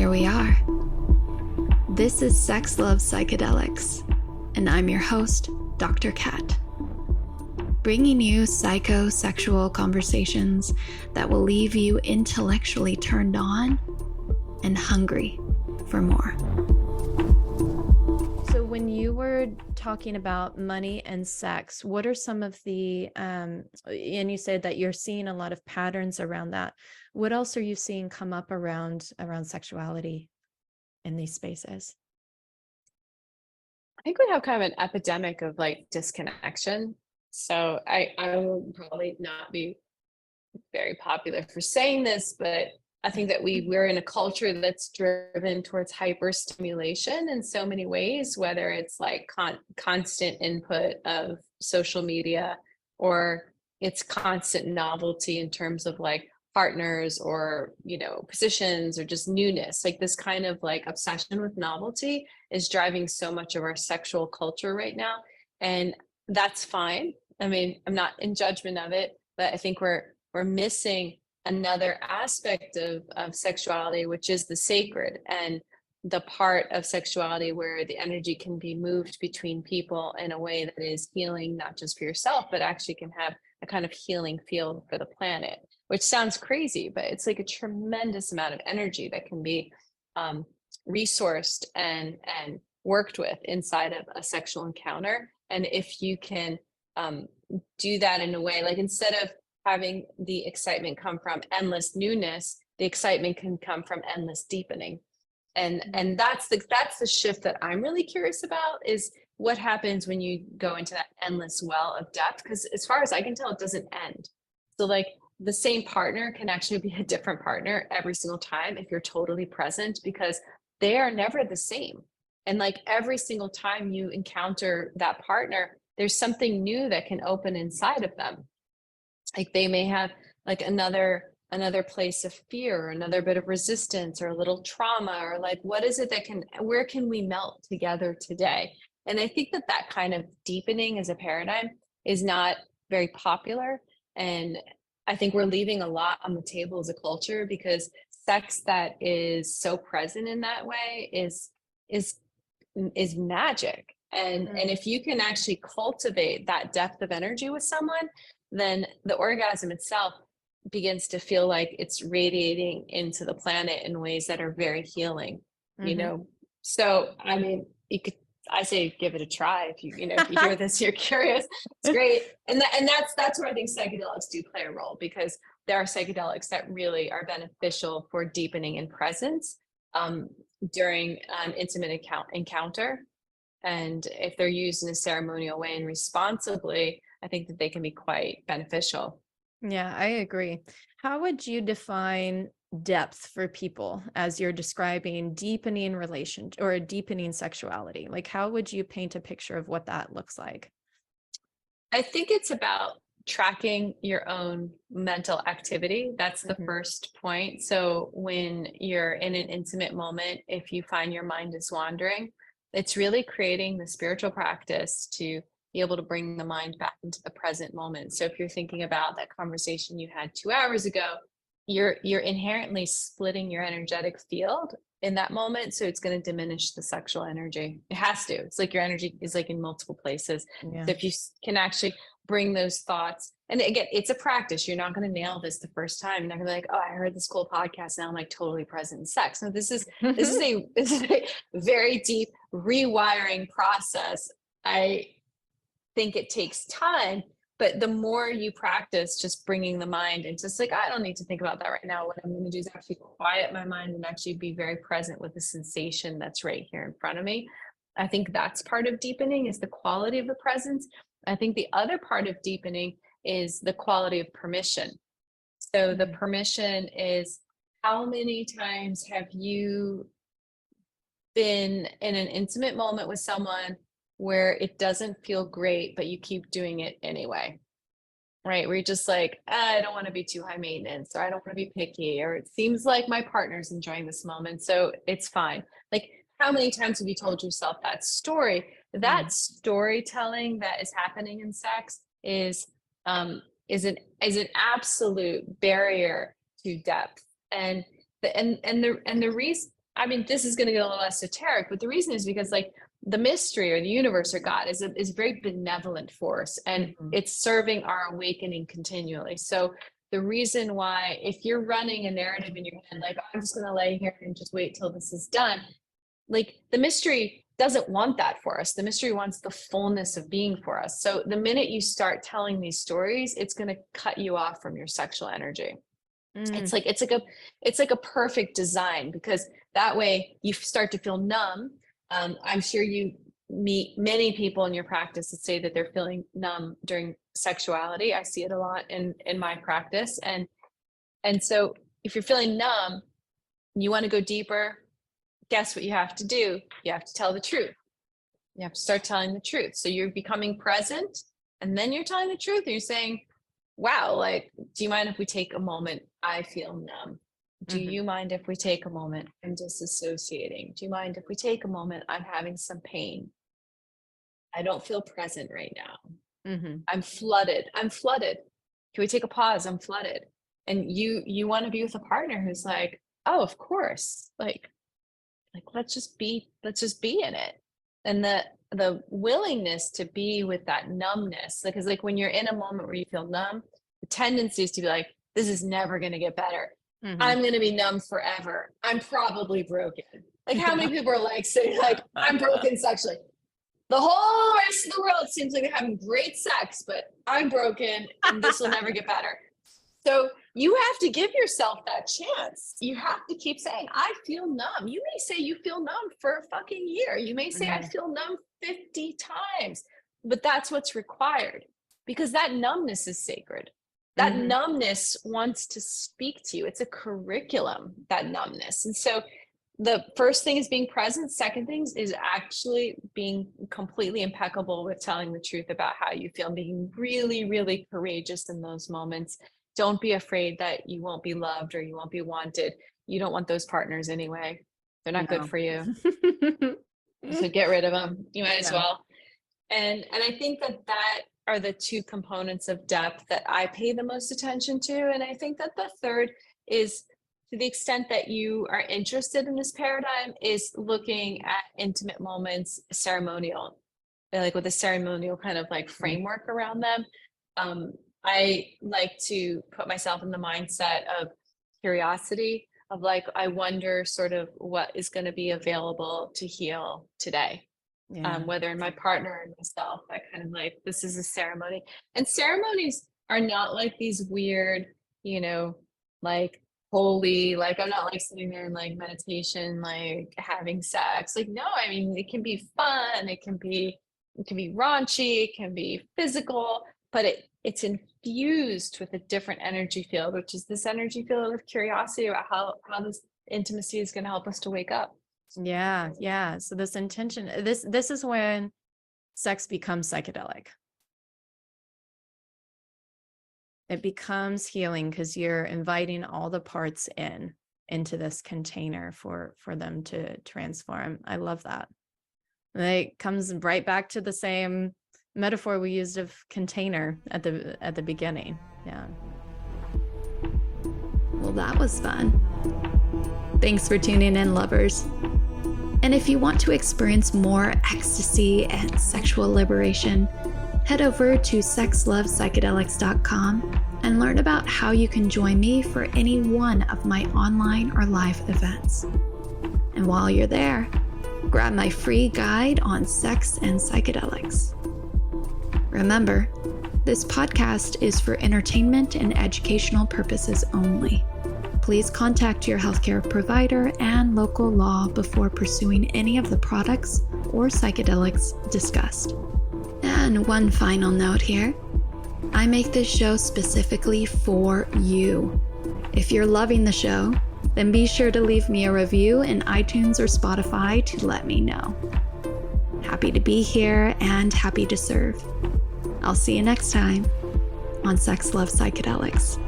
here we are. This is Sex Love Psychedelics, and I'm your host, Dr. Kat, bringing you psychosexual conversations that will leave you intellectually turned on and hungry for more. So when you were talking about money and sex, what are some of the, and you said that you're seeing a lot of patterns around that. What else are you seeing come up around sexuality in these spaces? I think we have kind of an epidemic of like disconnection. So I will probably not be very popular for saying this, but I think that we're in a culture that's driven towards hyperstimulation in so many ways, whether it's like constant input of social media, or it's constant novelty in terms of like partners or, positions, or just newness. Like this kind of like obsession with novelty is driving so much of our sexual culture right now. And that's fine. I mean, I'm not in judgment of it, but I think we're missing another aspect of sexuality, which is the sacred, and the part of sexuality where the energy can be moved between people in a way that is healing, not just for yourself, but actually can have a kind of healing field for the planet, which sounds crazy, but it's like a tremendous amount of energy that can be resourced and worked with inside of a sexual encounter. And if you can do that in a way, like instead of having the excitement come from endless newness, the excitement can come from endless deepening. And that's the shift that I'm really curious about, is what happens when you go into that endless well of depth, because as far as I can tell, it doesn't end. So like the same partner can actually be a different partner every single time if you're totally present, because they are never the same. And like every single time you encounter that partner, there's something new that can open inside of them. Like they may have like another place of fear, or another bit of resistance, or a little trauma, or like, what is it where can we melt together today? And I think that kind of deepening as a paradigm is not very popular. And I think we're leaving a lot on the table as a culture, because sex that is so present in that way is magic. And if you can actually cultivate that depth of energy with someone, then the orgasm itself begins to feel like it's radiating into the planet in ways that are very healing, So, I mean, I say, give it a try. If you hear this, you're curious, it's great. And that's where I think psychedelics do play a role, because there are psychedelics that really are beneficial for deepening in presence during an intimate encounter. And if they're used in a ceremonial way and responsibly, I think that they can be quite beneficial. Yeah, I agree. How would you define depth for people as you're describing deepening relation or deepening sexuality? Like, how would you paint a picture of what that looks like? I think it's about tracking your own mental activity. That's the first point. So when you're in an intimate moment, if you find your mind is wandering, it's really creating the spiritual practice to be able to bring the mind back into the present moment. So if you're thinking about that conversation you had 2 hours ago, you're inherently splitting your energetic field in that moment. So it's going to diminish the sexual energy. It has to. It's like your energy is like in multiple places. Yeah. So if you can actually bring those thoughts, and again, it's a practice. You're not going to nail this the first time. You're not going to be like, oh, I heard this cool podcast, now I'm like totally present in sex. No, this is a very deep rewiring process. I think it takes time, but the more you practice just bringing the mind into just like, I don't need to think about that right now. What I'm going to do is actually quiet my mind and actually be very present with the sensation that's right here in front of me. I think that's part of deepening, is the quality of the presence. I think the other part of deepening is the quality of permission. So the permission is, how many times have you been in an intimate moment with someone where it doesn't feel great, but you keep doing it anyway, right? Where you're just like, I don't want to be too high maintenance, or I don't want to be picky, or it seems like my partner's enjoying this moment, so it's fine. Like, how many times have you told yourself that story? That storytelling that is happening in sex is an absolute barrier to depth. And the reason I mean, this is going to get a little esoteric, but the reason is because like the mystery or the universe or God is a very benevolent force, and it's serving our awakening continually. So the reason why, if you're running a narrative in your head, like, I'm just going to lay here and just wait till this is done, like the mystery doesn't want that for us. The mystery wants the fullness of being for us. So the minute you start telling these stories, it's going to cut you off from your sexual energy. It's like a perfect design, because that way you start to feel numb. I'm sure you meet many people in your practice that say that they're feeling numb during sexuality. I see it a lot in my practice. And so if you're feeling numb, you want to go deeper, guess what you have to do? You have to tell the truth. You have to start telling the truth. So you're becoming present, and then you're telling the truth. And you're saying, wow, like, do you mind if we take a moment? I feel numb. Do you mind if we take a moment? I'm disassociating. Do you mind if we take a moment? I'm having some pain. I don't feel present right now. I'm flooded. Can we take a pause? I'm flooded. And you want to be with a partner who's like, oh, of course. Like let's just be in it. And the willingness to be with that numbness, because like when you're in a moment where you feel numb, the tendency is to be like, this is never going to get better. I'm going to be numb forever. I'm probably broken. Like, how many people are like saying like, I'm broken sexually? The whole rest of the world seems like they're having great sex, but I'm broken and this will never get better. So you have to give yourself that chance. You have to keep saying, I feel numb. You may say you feel numb for a fucking year. You may say, I feel numb 50 times, but that's what's required, because that numbness is sacred. That numbness wants to speak to you. It's a curriculum, that numbness. And so the first thing is being present. Second thing is actually being completely impeccable with telling the truth about how you feel, being really, really courageous in those moments. Don't be afraid that you won't be loved or you won't be wanted. You don't want those partners anyway. They're not good for you. So get rid of them. You might as well. And I think that are the two components of depth that I pay the most attention to. And I think that the third is, to the extent that you are interested in this paradigm, is looking at intimate moments, ceremonial, like with a ceremonial kind of like framework around them. I like to put myself in the mindset of curiosity, of like, I wonder sort of what is going to be available to heal today. Whether in my partner and myself, I kind of like, this is a ceremony. And ceremonies are not like these weird, like holy, like I'm not like sitting there in like meditation, like having sex. Like, no, I mean, it can be fun. It can be raunchy. It can be physical, but it's infused with a different energy field, which is this energy field of curiosity about how this intimacy is going to help us to wake up. Yeah. So this intention, this is when sex becomes psychedelic. It becomes healing because you're inviting all the parts into this container for them to transform. I love that. And it comes right back to the same metaphor we used of container at the beginning. Yeah. Well, that was fun. Thanks for tuning in, lovers. And if you want to experience more ecstasy and sexual liberation, head over to sexlovepsychedelics.com and learn about how you can join me for any one of my online or live events. And while you're there, grab my free guide on sex and psychedelics. Remember, this podcast is for entertainment and educational purposes only. Please contact your healthcare provider and local law before pursuing any of the products or psychedelics discussed. And one final note here. I make this show specifically for you. If you're loving the show, then be sure to leave me a review in iTunes or Spotify to let me know. Happy to be here and happy to serve. I'll see you next time on Sex Love Psychedelics.